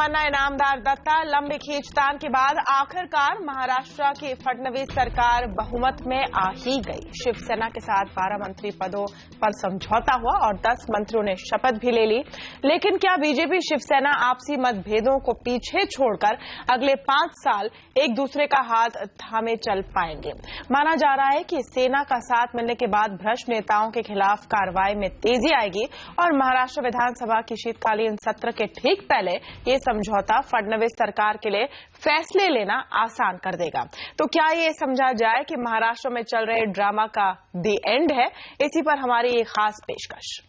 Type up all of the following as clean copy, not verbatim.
तमन्ना इनामदार दत्ता। लंबे खींचतान के बाद आखिरकार महाराष्ट्र की फडणवीस सरकार बहुमत में आ ही गई। शिवसेना के साथ 12 मंत्री पदों पर समझौता हुआ और 10 मंत्रियों ने शपथ भी ले ली। लेकिन क्या बीजेपी शिवसेना आपसी मतभेदों को पीछे छोड़कर अगले 5 साल एक दूसरे का हाथ थामे चल पाएंगे? माना जा रहा है कि सेना का साथ मिलने के बाद भ्रष्ट नेताओं के खिलाफ कार्रवाई में तेजी आएगी और महाराष्ट्र विधानसभा की शीतकालीन सत्र के ठीक पहले ये समझौता फडणवीस सरकार के लिए फैसले लेना आसान कर देगा। तो क्या ये समझा जाए कि महाराष्ट्र में चल रहे ड्रामा का दी एंड है? इसी पर हमारी एक खास पेशकश।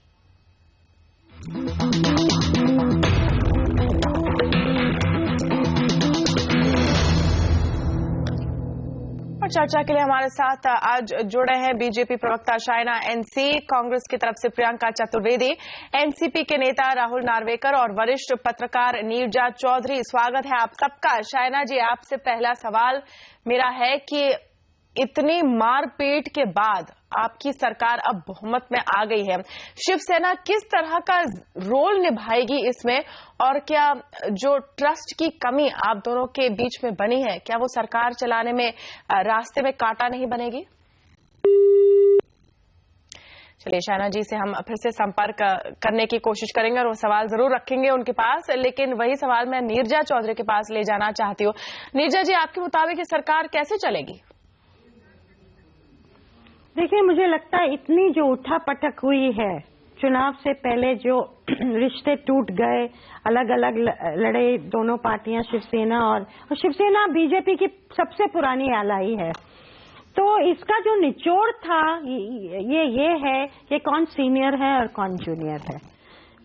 और चर्चा के लिए हमारे साथ आज जुड़े हैं बीजेपी प्रवक्ता शाइना एनसी, कांग्रेस की तरफ से प्रियंका चतुर्वेदी, एनसीपी के नेता राहुल नार्वेकर और वरिष्ठ पत्रकार नीरजा चौधरी। स्वागत है आप सबका। शाइना जी, आपसे पहला सवाल मेरा है कि इतनी मारपीट के बाद आपकी सरकार अब बहुमत में आ गई है, शिवसेना किस तरह का रोल निभाएगी इसमें, और क्या जो ट्रस्ट की कमी आप दोनों के बीच में बनी है, क्या वो सरकार चलाने में रास्ते में कांटा नहीं बनेगी? चलिए, शाइना जी से हम फिर से संपर्क करने की कोशिश करेंगे और वो सवाल जरूर रखेंगे उनके पास, लेकिन वही सवाल मैं नीरजा चौधरी के पास ले जाना चाहती हूँ। नीरजा जी, आपके मुताबिक ये सरकार कैसे चलेगी? देखिए, मुझे लगता है इतनी जो उठापटक हुई है, चुनाव से पहले जो रिश्ते टूट गए, अलग अलग लड़े दोनों पार्टियां, शिवसेना और शिवसेना बीजेपी की सबसे पुरानी एलाई है। तो इसका जो निचोड़ था ये है कि कौन सीनियर है और कौन जूनियर है।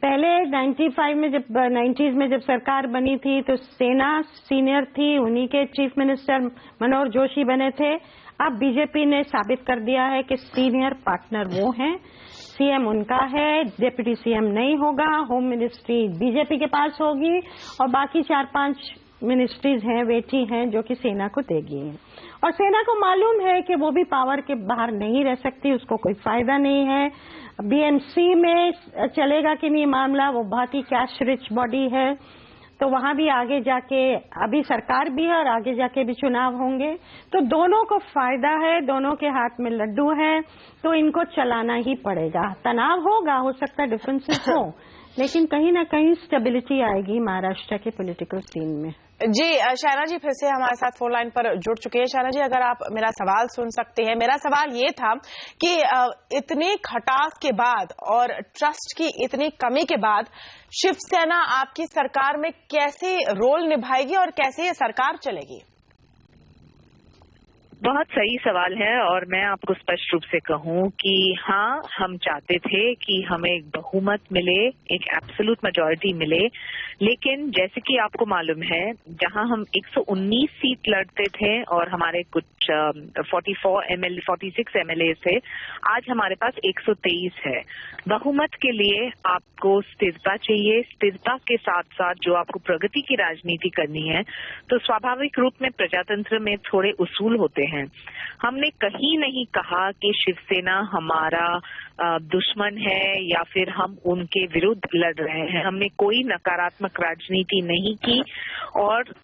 पहले 90s में जब सरकार बनी थी तो सेना सीनियर थी, उन्हीं के चीफ मिनिस्टर मनोहर जोशी बने थे। अब बीजेपी ने साबित कर दिया है कि सीनियर पार्टनर वो हैं, सीएम उनका है, डिप्टी सीएम नहीं होगा, होम मिनिस्ट्री बीजेपी के पास होगी और बाकी 4-5 मिनिस्ट्रीज हैं, वेटी हैं जो कि सेना को देगी। और सेना को मालूम है कि वो भी पावर के बाहर नहीं रह सकती, उसको कोई फायदा नहीं है। बीएमसी में चलेगा कि नहीं मामला, वो बहुत ही कैश रिच बॉडी है, तो वहां भी आगे जाके अभी सरकार भी है और आगे जाके भी चुनाव होंगे, तो दोनों को फायदा है, दोनों के हाथ में लड्डू है, तो इनको चलाना ही पड़ेगा। तनाव होगा, हो सकता है डिफरेंसेस हो, लेकिन कहीं ना कहीं स्टेबिलिटी आएगी महाराष्ट्र के पॉलिटिकल सीन में। जी, शाइना जी फिर से हमारे साथ फोन लाइन पर जुड़ चुके हैं। शाइना जी, अगर आप मेरा सवाल सुन सकते हैं। मेरा सवाल ये था कि इतनी खटास के बाद और ट्रस्ट की इतनी कमी के बाद शिवसेना आपकी सरकार में कैसे रोल निभाएगी और कैसे ये सरकार चलेगी? बहुत सही सवाल है और मैं आपको स्पष्ट रूप से कहूं कि हाँ, हम चाहते थे कि हमें एक बहुमत मिले, एक एब्सोल्यूट मेजॉरिटी मिले, लेकिन जैसे कि आपको मालूम है, जहां हम 119 सीट लड़ते थे और हमारे कुछ 46 एमएलए थे, आज हमारे पास 123 है। बहुमत के लिए आपको स्थिरता चाहिए, स्थिरता के साथ साथ जो आपको प्रगति की राजनीति करनी है, तो स्वाभाविक रूप में प्रजातंत्र में थोड़े उसूल होते हैं। हमने कहीं नहीं कहा कि शिवसेना हमारा दुश्मन है या फिर हम उनके विरुद्ध लड़ रहे हैं। हमने कोई नकारात्मक राजनीति नहीं की और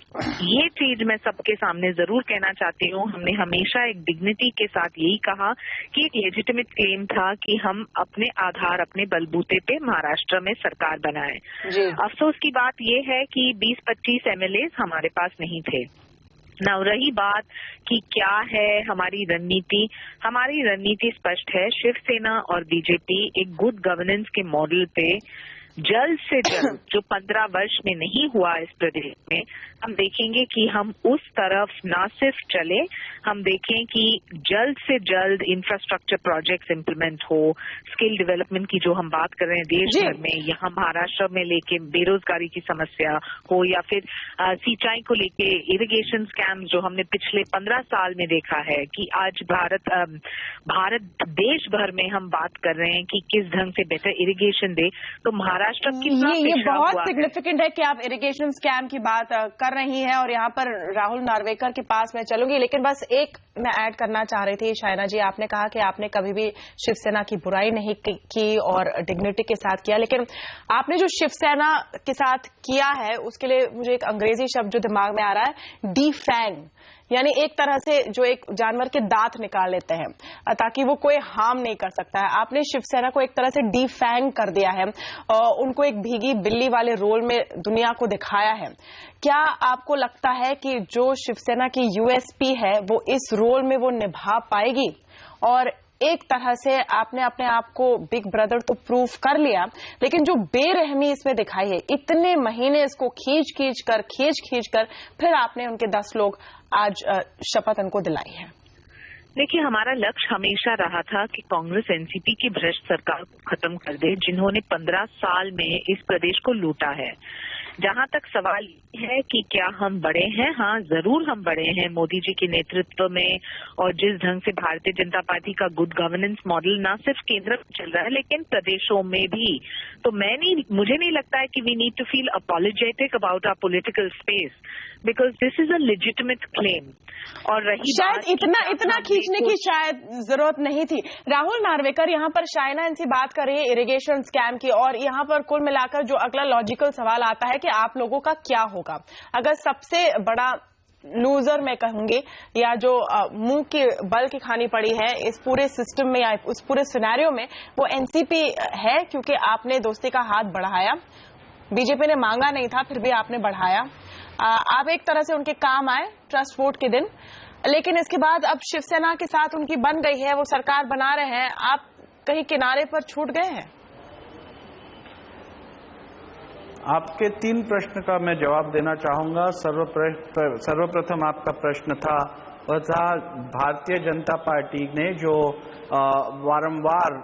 ये चीज मैं सबके सामने जरूर कहना चाहती हूँ, हमने हमेशा एक डिग्निटी के साथ यही कहा कि एक लेजिटिमेट क्लेम था कि हम अपने आधार, अपने बलबूते पे महाराष्ट्र में सरकार बनाएं। अफसोस की बात यह है कि 20-25 एमएलए हमारे पास नहीं थे। ना रही बात कि क्या है हमारी रणनीति स्पष्ट है। शिवसेना और बीजेपी एक गुड गवर्नेंस के मॉडल पे जल्द से जल्द, जो 15 वर्ष में नहीं हुआ इस प्रदेश में, हम देखेंगे कि हम उस तरफ ना सिर्फ चले, हम देखें कि जल्द से जल्द इंफ्रास्ट्रक्चर प्रोजेक्ट्स इम्प्लीमेंट हो, स्किल डेवलपमेंट की जो हम बात कर रहे हैं देश भर में, यहाँ महाराष्ट्र में लेके बेरोजगारी की समस्या हो या फिर सिंचाई को लेके इरिगेशन स्कैम्स जो हमने पिछले 15 साल में देखा है कि आज भारत देश भर में हम बात कर रहे हैं कि किस ढंग से बेटर इरिगेशन दे, तो महाराष्ट्र महाराष्ट्र कितना ये पिछड़ा बहुत हुआ सिग्निफिकेंट है कि आप इरिगेशन स्कैम की बात कर रही हैं और यहाँ पर राहुल नार्वेकर के पास मैं चलूंगी, लेकिन बस एक मैं ऐड करना चाह रही थी। शाइना जी, आपने कहा कि आपने कभी भी शिवसेना की बुराई नहीं की और डिग्निटी के साथ किया, लेकिन आपने जो शिवसेना के साथ किया है उसके लिए मुझे एक अंग्रेजी शब्द जो दिमाग में आ रहा है, डीफैंग, यानी एक तरह से जो एक जानवर के दांत निकाल लेते हैं ताकि वो कोई हार्म नहीं कर सकता है। आपने शिवसेना को एक तरह से डीफैंग कर दिया है, उनको एक भीगी बिल्ली वाले रोल में दुनिया को दिखाया है। क्या आपको लगता है कि जो शिवसेना की यूएसपी है वो इस रोल में वो निभा पाएगी? और एक तरह से आपने अपने आप को बिग ब्रदर तो प्रूव कर लिया, लेकिन जो बेरहमी इसमें दिखाई है, इतने महीने इसको खींच खींच कर फिर आपने उनके 10 लोग आज शपथ उनको दिलाई है। देखिए, हमारा लक्ष्य हमेशा रहा था कि कांग्रेस एनसीपी की भ्रष्ट सरकार को खत्म कर दे, जिन्होंने 15 साल में इस प्रदेश को लूटा है। जहां तक सवाल है कि क्या हम बड़े हैं, हाँ जरूर हम बड़े हैं मोदी जी के नेतृत्व में, और जिस ढंग से भारतीय जनता पार्टी का गुड गवर्नेंस मॉडल न सिर्फ केंद्र में चल रहा है लेकिन प्रदेशों में भी। तो मुझे नहीं लगता है कि we need to feel apologetic about our political space, because this is a legitimate claim. और रही शायद इतना खींचने की शायद जरूरत नहीं थी। राहुल नार्वेकर यहाँ पर शाइना इनसे बात कर रही है इरिगेशन स्कैम की, और यहाँ पर कुल मिलाकर जो अगला लॉजिकल सवाल आता है कि आप लोगों का क्या होगा अगर सबसे बड़ा लूजर मैं कहूंगी, या जो मुंह की बल की खानी पड़ी है इस पूरे सिस्टम में या उस पूरे सिनेरियो में, वो एनसीपी है, क्योंकि आपने दोस्ती का हाथ बढ़ाया। बीजेपी ने मांगा नहीं था, फिर भी आपने बढ़ाया। आप एक तरह से उनके काम आए ट्रस्ट वोट के दिन, लेकिन इसके बाद अब शिवसेना के साथ उनकी बन गई है, वो सरकार बना रहे हैं, आप कहीं किनारे पर छूट गए हैं? आपके 3 प्रश्न का मैं जवाब देना चाहूंगा। सर्वप्रथम आपका प्रश्न था वह था भारतीय जनता पार्टी ने जो वारंवार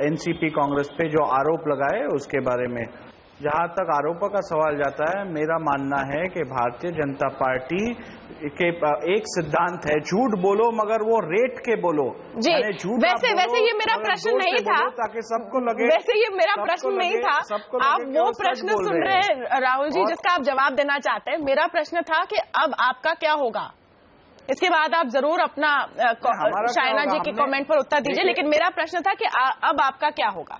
एनसीपी कांग्रेस पे जो आरोप लगाए उसके बारे में। जहां तक आरोपों का सवाल जाता है, मेरा मानना है कि भारतीय जनता पार्टी के एक सिद्धांत है, झूठ बोलो मगर वो रेट के बोलो। जी, वैसे ये मेरा प्रश्न नहीं था, ताकि सबको लगे। वैसे ये मेरा प्रश्न नहीं था, आप वो प्रश्न सुन रहे हैं राहुल जी जिसका आप जवाब देना चाहते हैं। मेरा प्रश्न था कि अब आपका क्या होगा। इसके बाद आप जरूर अपना शाइना जी के कमेंट पर उत्तर दीजिए, लेकिन मेरा प्रश्न था कि अब आपका क्या होगा।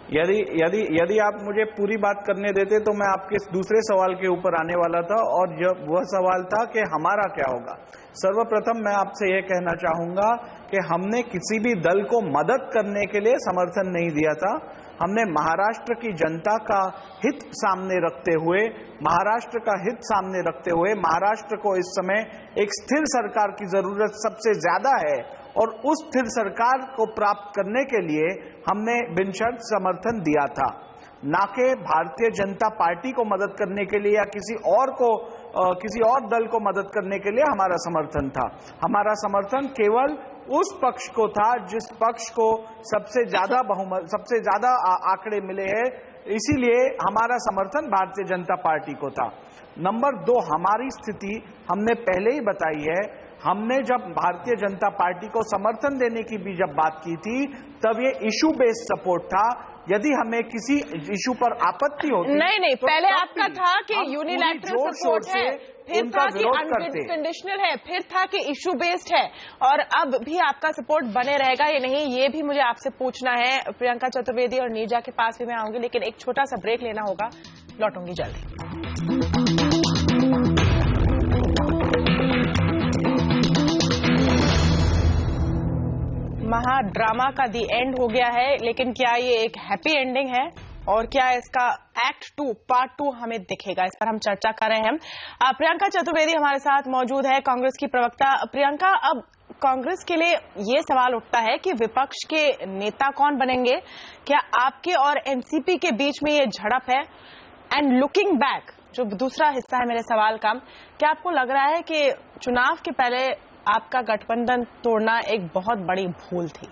यदि आप मुझे पूरी बात करने देते तो मैं आपके दूसरे सवाल के ऊपर आने वाला था, और वह सवाल था कि हमारा क्या होगा। सर्वप्रथम मैं आपसे यह कहना चाहूंगा कि हमने किसी भी दल को मदद करने के लिए समर्थन नहीं दिया था। हमने महाराष्ट्र की जनता का हित सामने रखते हुए, महाराष्ट्र को इस समय एक स्थिर सरकार की जरूरत सबसे ज्यादा है, और उस स्थिर सरकार को प्राप्त करने के लिए हमने बिनशर्त समर्थन दिया था, ना कि भारतीय जनता पार्टी को मदद करने के लिए या किसी और दल को मदद करने के लिए हमारा समर्थन था। हमारा समर्थन केवल उस पक्ष को था जिस पक्ष को सबसे ज्यादा आंकड़े मिले हैं, इसीलिए हमारा समर्थन भारतीय जनता पार्टी को था। नंबर 2, हमारी स्थिति हमने पहले ही बताई है। हमने जब भारतीय जनता पार्टी को समर्थन देने की भी जब बात की थी, तब ये इशू बेस्ड सपोर्ट था। यदि हमें किसी इशू पर आपत्ति होती नहीं, तो पहले आपका था कि यूनिलैटरल सपोर्ट है, फिर था कि अनकंडीशनल है, फिर था कि इशू बेस्ड है, और अब भी आपका सपोर्ट बने रहेगा या नहीं, ये भी मुझे आपसे पूछना है। प्रियंका चतुर्वेदी और नीरजा के पास भी मैं आऊंगी, लेकिन एक छोटा सा ब्रेक लेना होगा, लौटूंगी जल्दी। महा ड्रामा का दी एंड हो गया है, लेकिन क्या ये एक हैप्पी एंडिंग है और क्या इसका एक्ट 2 पार्ट 2 हमें दिखेगा, इस पर हम चर्चा कर रहे हैं। प्रियंका चतुर्वेदी हमारे साथ मौजूद है, कांग्रेस की प्रवक्ता। प्रियंका, अब कांग्रेस के लिए ये सवाल उठता है कि विपक्ष के नेता कौन बनेंगे? क्या आपके और एनसीपी के बीच में ये झड़प है? एंड लुकिंग बैक, जो दूसरा हिस्सा है मेरे सवाल का, क्या आपको लग रहा है कि चुनाव के पहले आपका गठबंधन तोड़ना एक बहुत बड़ी भूल थी?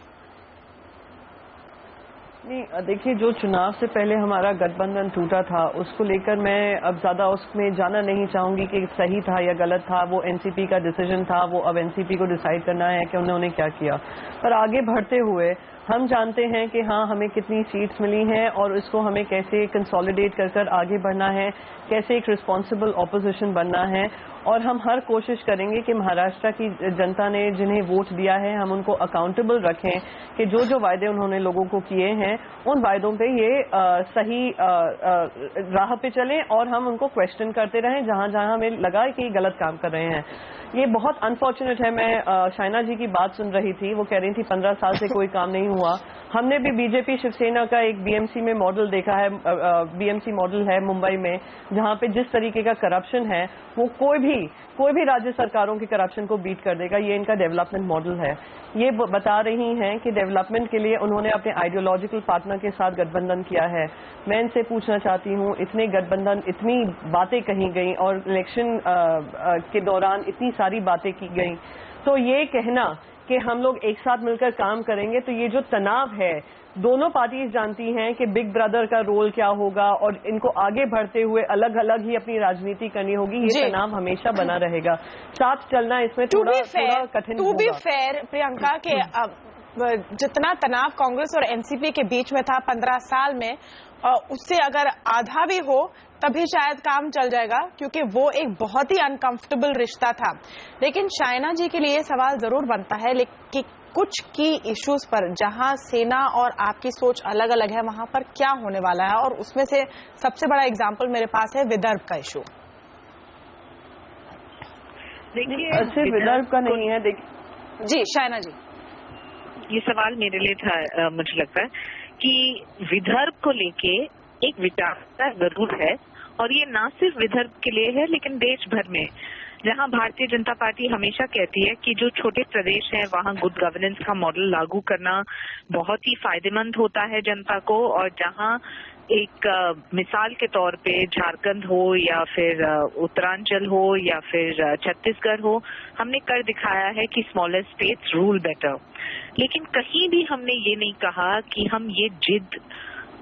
नहीं, देखिए, जो चुनाव से पहले हमारा गठबंधन टूटा था उसको लेकर मैं अब ज्यादा उसमें जाना नहीं चाहूंगी कि सही था या गलत था। वो एनसीपी का डिसीजन था, वो अब एनसीपी को डिसाइड करना है कि उन्होंने क्या किया। पर आगे बढ़ते हुए हम जानते हैं कि हाँ हमें कितनी सीट्स मिली हैं और इसको हमें कैसे कंसोलिडेट कर आगे बढ़ना है, कैसे एक रिस्पॉन्सिबल ऑपोजिशन बनना है। और हम हर कोशिश करेंगे कि महाराष्ट्र की जनता ने जिन्हें वोट दिया है हम उनको अकाउंटेबल रखें कि जो जो वायदे उन्होंने लोगों को किए हैं उन वायदों पे ये सही राह पे चलें और हम उनको क्वेश्चन करते रहें जहां जहां हमें लगा कि गलत काम कर रहे हैं। ये बहुत अनफॉर्चुनेट है। मैं शाइना जी की बात सुन रही थी, वो कह रही थी 15 साल से कोई काम नहीं हुआ। हमने भी बीजेपी शिवसेना का एक बीएमसी में मॉडल देखा है, बीएमसी मॉडल है मुंबई में, जहां पे जिस तरीके का करप्शन है वो कोई भी राज्य सरकारों के करप्शन को बीट कर देगा। ये इनका डेवलपमेंट मॉडल है। ये बता रही हैं कि डेवलपमेंट के लिए उन्होंने अपने आइडियोलॉजिकल पार्टनर के साथ गठबंधन किया है। मैं इनसे पूछना चाहती हूँ, इतने गठबंधन, इतनी बातें कही गई और इलेक्शन के दौरान इतनी सारी बातें की गई, तो ये कहना कि हम लोग एक साथ मिलकर काम करेंगे, तो ये जो तनाव है, दोनों पार्टीज जानती हैं कि बिग ब्रदर का रोल क्या होगा और इनको आगे बढ़ते हुए अलग अलग ही अपनी राजनीति करनी होगी। ये तनाव हमेशा बना रहेगा। साथ चलना इसमें थोड़ा कठिन होगा। टू बी फेयर प्रियंका के जितना तनाव कांग्रेस और एनसीपी के बीच में था 15 साल में, उससे अगर आधा भी हो तभी शायद काम चल जाएगा, क्योंकि वो एक बहुत ही अनकंफर्टेबल रिश्ता था। लेकिन शाइना जी के लिए सवाल जरूर बनता है कि कुछ की इश्यूज पर जहां सेना और आपकी सोच अलग अलग है वहां पर क्या होने वाला है, और उसमें से सबसे बड़ा एग्जाम्पल मेरे पास है विदर्भ का इशू। देखिए सिर्फ विदर्भ का नहीं है। जी शाइना जी, ये सवाल मेरे लिए था। मुझे लगता है कि विदर्भ को लेके एक विचारधारा जरूर है, और ये ना सिर्फ विदर्भ के लिए है लेकिन देश भर में, जहां भारतीय जनता पार्टी हमेशा कहती है कि जो छोटे प्रदेश हैं वहां गुड गवर्नेंस का मॉडल लागू करना बहुत ही फायदेमंद होता है जनता को, और जहां एक मिसाल के तौर पे झारखंड हो या फिर उत्तरांचल हो या फिर छत्तीसगढ़ हो, हमने कर दिखाया है कि स्मॉलर स्टेट्स रूल बेटर। लेकिन कहीं भी हमने ये नहीं कहा कि हम ये जिद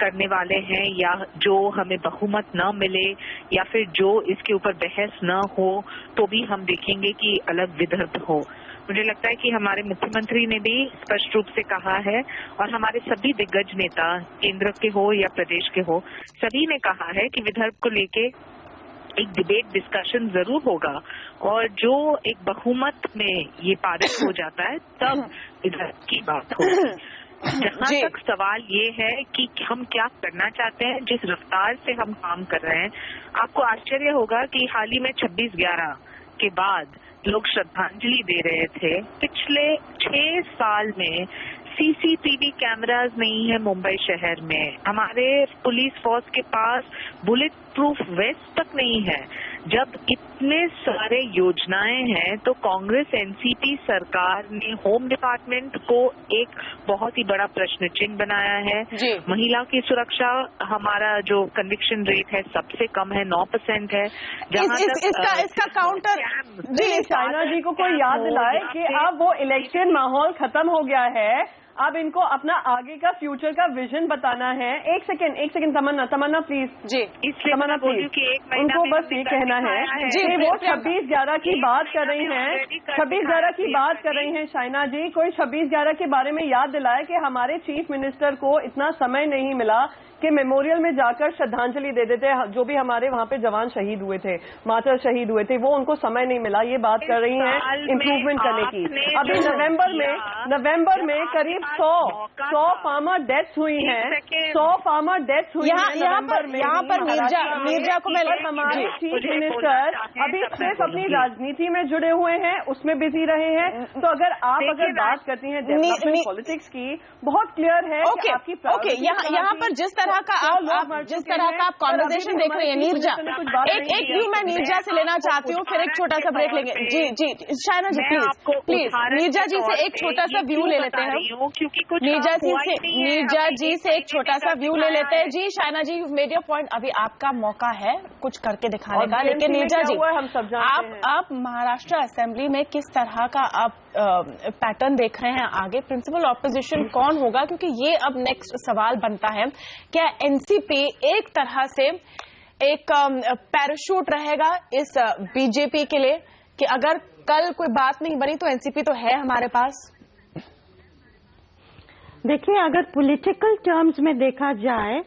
करने वाले हैं या जो हमें बहुमत न मिले या फिर जो इसके ऊपर बहस न हो तो भी हम देखेंगे कि अलग विदर्भ हो। मुझे लगता है कि हमारे मुख्यमंत्री ने भी स्पष्ट रूप से कहा है, और हमारे सभी दिग्गज नेता केंद्र के हो या प्रदेश के हो, सभी ने कहा है कि विदर्भ को लेके एक डिबेट डिस्कशन जरूर होगा, और जो एक बहुमत में ये पारित हो जाता है तब विदर्भ की बात होगी। जहाँ तक सवाल ये है कि हम क्या करना चाहते हैं, जिस रफ्तार से हम काम कर रहे हैं, आपको आश्चर्य होगा कि हाल ही में 26/11 के बाद लोग श्रद्धांजलि दे रहे थे। पिछले 6 साल में सीसीटीवी कैमरास नहीं है मुंबई शहर में, हमारे पुलिस फोर्स के पास बुलेट प्रूफ वेस्ट तक नहीं है। जब इतने सारे योजनाएं हैं तो कांग्रेस एनसीपी सरकार ने होम डिपार्टमेंट को एक बहुत ही बड़ा प्रश्न चिन्ह बनाया है। महिला की सुरक्षा, हमारा जो कन्विक्शन रेट है सबसे कम है, 9% है। इसका काउंटर जी शाइना जी को कोई याद दिलाए कि अब वो इलेक्शन माहौल खत्म हो गया है, अब इनको अपना आगे का फ्यूचर का विजन बताना है। एक सेकंड तमन्ना प्लीज जी, इसलिए तमन्ना प्लीज, उनको बस ये कहना है कि वो 26/11 की बात कर रही हैं, 26/11 की बात कर रही हैं शाइना जी। कोई 26/11 के बारे में याद दिलाए कि हमारे चीफ मिनिस्टर को इतना समय नहीं मिला कि मेमोरियल में जाकर श्रद्धांजलि दे देते, जो भी हमारे वहाँ पे जवान शहीद हुए थे, मार्टर शहीद हुए थे, वो उनको समय नहीं मिला। ये बात कर रही हैं इम्प्रूवमेंट करने की। अभी नवंबर में करीब 100 फार्मर डेथ्स हुई हैं, 100 फार्मर डेथ्स हुई हैं नवंबर में। यहाँ पर नीरजा को मैं हमारे चीफ मिनिस्टर अभी सिर्फ अपनी राजनीति में जुड़े हुए हैं, उसमें बिजी रहे हैं। तो अगर बात करती हैं डेवलपमेंट पॉलिटिक्स की, बहुत क्लियर है कि आपकी यहाँ पर जिस तरह का आप कॉन्वर्सेशन देख रही है नीरजा, एक व्यू मैं नीरजा से लेना चाहती हूँ, फिर एक छोटा सा ब्रेक लेंगे। जी शाइना जी प्लीज नीरजा जी से एक छोटा सा व्यू ले लेते हैं, नीरजा जी से एक छोटा सा व्यू ले लेते हैं। जी शाइना जी, यू मेड योर पॉइंट, अभी आपका मौका है कुछ करके दिखाने का। लेकिन नीरजा जी, आप महाराष्ट्र असेंबली में किस तरह का आप पैटर्न देख रहे हैं आगे? प्रिंसिपल ऑपोजिशन कौन होगा? क्योंकि ये अब नेक्स्ट सवाल बनता है, क्या एनसीपी एक तरह से एक पैराशूट रहेगा इस बीजेपी के लिए कि अगर कल कोई बात नहीं बनी तो एनसीपी तो है हमारे पास? देखिए, अगर पॉलिटिकल टर्म्स में देखा जाए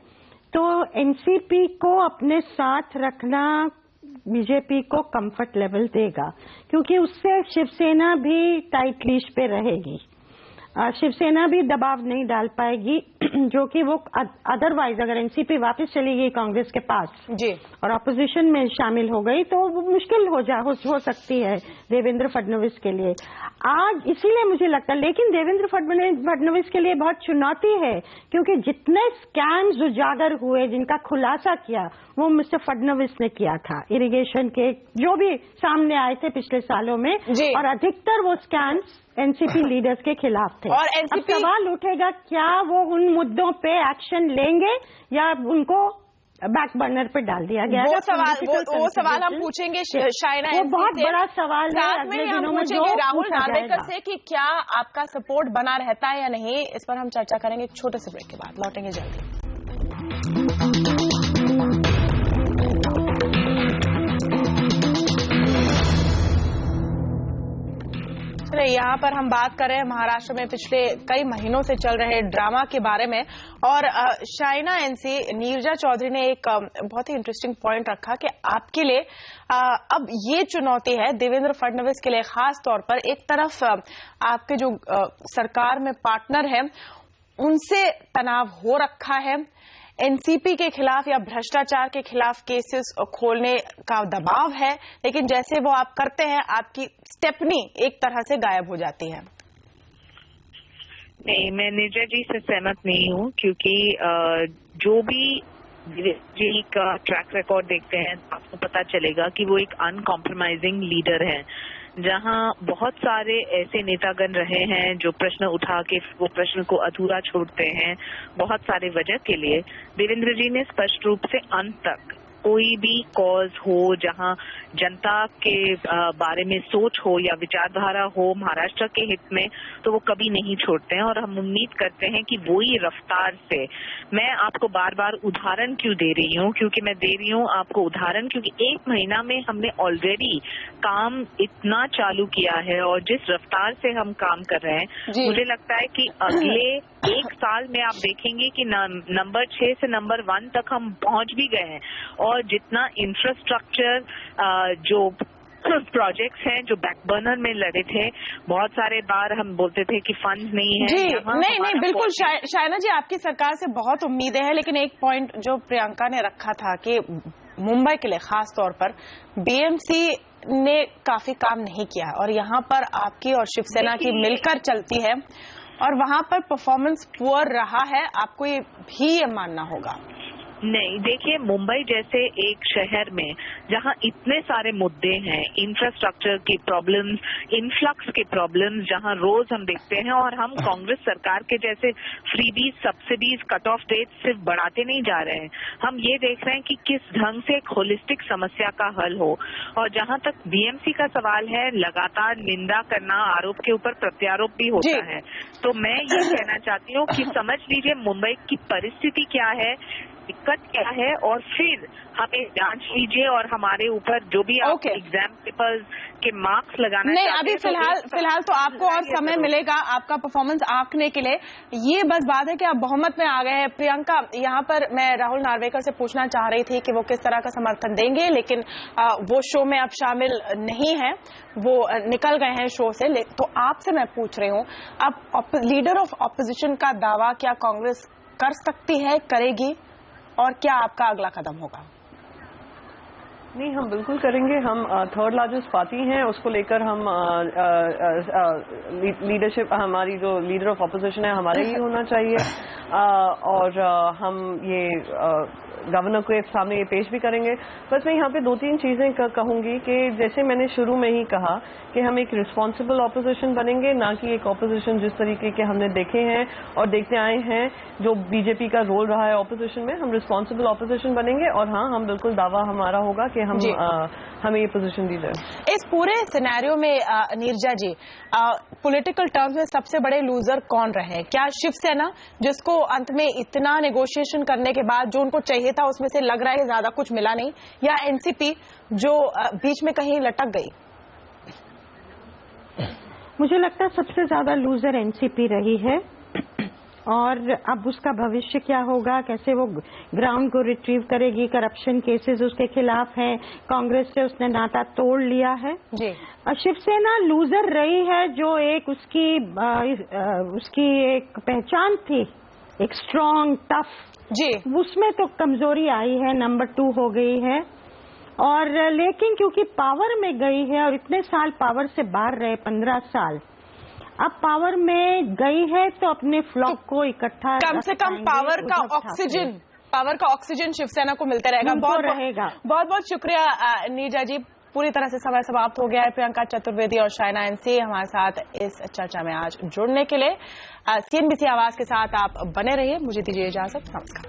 तो एनसीपी को अपने साथ रखना बीजेपी को कंफर्ट लेवल देगा, क्योंकि उससे शिवसेना भी टाइट लीश पे रहेगी। शिवसेना भी दबाव नहीं डाल पाएगी, जो कि वो अदरवाइज अगर एनसीपी वापस चली गई कांग्रेस के पास जी और ऑपोजिशन में शामिल हो गई तो वो मुश्किल हो सकती है देवेंद्र फडणवीस के लिए आज। इसीलिए मुझे लगता है, लेकिन देवेंद्र फडणवीस के लिए बहुत चुनौती है, क्योंकि जितने स्कैम्स उजागर हुए, जिनका खुलासा किया, वो मिस्टर फडणवीस ने किया था। इरिगेशन के जो भी सामने आए थे पिछले सालों में, और अधिकतर वो स्कैम्स एनसीपी लीडर्स के खिलाफ थे। और एनसीपी सवाल उठेगा, क्या वो उन मुद्दों पे एक्शन लेंगे या उनको बैक बर्नर पे डाल दिया गया? वो सवाल हम पूछेंगे शाइना, वो बहुत बड़ा सवाल है। साथ में हम पूछेंगे राहुल नार्वेकर से कि क्या आपका सपोर्ट बना रहता है या नहीं। इस पर हम चर्चा करेंगे एक छोटे से ब्रेक के बाद। लौटेंगे जल्दी। यहाँ पर हम बात कर रहे हैं महाराष्ट्र में पिछले कई महीनों से चल रहे ड्रामा के बारे में, और शाइना एनसी नीरजा चौधरी ने एक बहुत ही इंटरेस्टिंग पॉइंट रखा कि आपके लिए अब ये चुनौती है देवेंद्र फडणवीस के लिए, खास तौर पर एक तरफ आपके जो सरकार में पार्टनर है उनसे तनाव हो रखा है, एनसीपी के खिलाफ या भ्रष्टाचार के खिलाफ केसेस खोलने का दबाव है, लेकिन जैसे वो आप करते हैं आपकी स्टेपनी एक तरह से गायब हो जाती है। नहीं, मैं नीरजा जी से सहमत नहीं हूँ, क्योंकि जो भी जी का ट्रैक रिकॉर्ड देखते हैं आपको पता चलेगा कि वो एक अनकॉम्प्रोमाइजिंग लीडर है, जहां बहुत सारे ऐसे नेतागण रहे हैं जो प्रश्न उठा के वो प्रश्न को अधूरा छोड़ते हैं बहुत सारे वजह के लिए। देवेंद्र जी ने स्पष्ट रूप से अंत तक कोई भी कॉज हो जहां जनता के बारे में सोच हो या विचारधारा हो महाराष्ट्र के हित में, तो वो कभी नहीं छोड़ते हैं, और हम उम्मीद करते हैं कि वही रफ्तार से। मैं आपको बार बार उदाहरण क्यों दे रही हूँ, क्योंकि मैं दे रही हूँ आपको उदाहरण क्योंकि 1 महीना में हमने ऑलरेडी काम इतना चालू किया है, और जिस रफ्तार से हम काम कर रहे हैं, मुझे लगता है कि अगले 1 साल में आप देखेंगे कि नंबर 6 से नंबर 1 तक हम पहुंच भी गए हैं। और जितना इंफ्रास्ट्रक्चर जो प्रोजेक्ट्स हैं जो बैकबर्नर में लड़े थे, बहुत सारे बार हम बोलते थे कि फंड नहीं है। जी नहीं बिल्कुल शाइना जी, आपकी सरकार से बहुत उम्मीदें हैं, लेकिन एक पॉइंट जो प्रियंका ने रखा था कि मुंबई के लिए खास तौर पर बीएमसी ने काफी काम नहीं किया, और यहाँ पर आपकी और शिवसेना की मिलकर चलती है और वहां पर परफॉर्मेंस पुअर रहा है, आपको ये भी मानना होगा। नहीं, देखिए, मुंबई जैसे एक शहर में जहां इतने सारे मुद्दे हैं, इंफ्रास्ट्रक्चर की प्रॉब्लम्स, इन्फ्लक्स के प्रॉब्लम्स, जहां रोज हम देखते हैं, और हम कांग्रेस सरकार के जैसे freebies, subsidies, cut off date सिर्फ बढ़ाते नहीं जा रहे हैं, हम ये देख रहे हैं कि किस ढंग से एक होलिस्टिक समस्या का हल हो। और जहां तक बीएमसी का सवाल है, लगातार निंदा करना, आरोप के ऊपर प्रत्यारोप भी होता है, तो मैं ये कहना चाहती हूँ कि समझ लीजिए मुंबई की परिस्थिति क्या है, दिक्कत क्या है, और फिर हमें जांच लीजिए, और हमारे ऊपर जो भी आप एग्जाम पेपर्स के मार्क्स लगाना नहीं, अभी फिलहाल तो आपको और समय मिलेगा आपका परफॉर्मेंस आंकने के लिए। ये बस बात है कि आप बहुमत में आ गए हैं। प्रियंका, यहाँ पर मैं राहुल नार्वेकर से पूछना चाह रही थी कि वो किस तरह का समर्थन देंगे, लेकिन वो शो में अब शामिल नहीं है, वो निकल गए हैं शो से। तो आपसे मैं पूछ रही हूँ, अब लीडर ऑफ ऑपोजिशन का दावा क्या कांग्रेस कर सकती है, करेगी, और क्या आपका अगला कदम होगा? नहीं, हम बिल्कुल करेंगे। हम 3rd लार्जेस्ट पार्टी हैं, उसको लेकर हम लीडरशिप, हमारी जो लीडर ऑफ ऑपोजिशन है हमारे ही होना चाहिए, और हम ये गवर्नर के सामने ये पेश भी करेंगे। बस मैं यहाँ पे 2-3 चीजें कहूंगी कि जैसे मैंने शुरू में ही कहा कि हम एक रिस्पॉन्सिबल ऑपोजिशन बनेंगे, ना कि एक ऑपोजिशन जिस तरीके के हमने देखे हैं और देखते आए हैं जो बीजेपी का रोल रहा है ऑपोजिशन में। हम रिस्पॉन्सिबल ऑपोजिशन बनेंगे, और हाँ, हम बिल्कुल दावा हमारा होगा कि हम हमें ये पोजीशन दी जाए। इस पूरे सिनेरियो में नीरजा जी, पॉलिटिकल टर्म्स में सबसे बड़े लूजर कौन रहे? क्या शिवसेना, जिसको अंत में इतना नेगोशिएशन करने के बाद जो उनको चाहिए था उसमें से लग रहा है ज्यादा कुछ मिला नहीं, या एनसीपी जो बीच में कहीं लटक गई? मुझे लगता है सबसे ज्यादा लूजर एनसीपी रही है, और अब उसका भविष्य क्या होगा, कैसे वो ग्राउंड को रिट्रीव करेगी। करप्शन केसेस उसके खिलाफ हैं, कांग्रेस से उसने नाता तोड़ लिया है जी। शिवसेना लूजर रही है, जो एक उसकी एक पहचान थी, एक स्ट्रॉन्ग टफ जी, उसमें तो कमजोरी आई है, नंबर 2 हो गई है। और लेकिन क्योंकि पावर में गई है और इतने साल पावर से बाहर रहे, 15 साल, अब पावर में गई है तो अपने फ्लॉक को इकट्ठा कम से कम पावर का ऑक्सीजन शिवसेना को मिलते रहेगा। बहुत बहुत शुक्रिया नीरजा जी। पूरी तरह से समय समाप्त हो गया है। प्रियंका चतुर्वेदी और शाइना एनसी हमारे साथ इस चर्चा में आज जुड़ने के लिए। CNBC आवाज के साथ आप बने रहिए। मुझे दीजिए इजाजत। नमस्कार।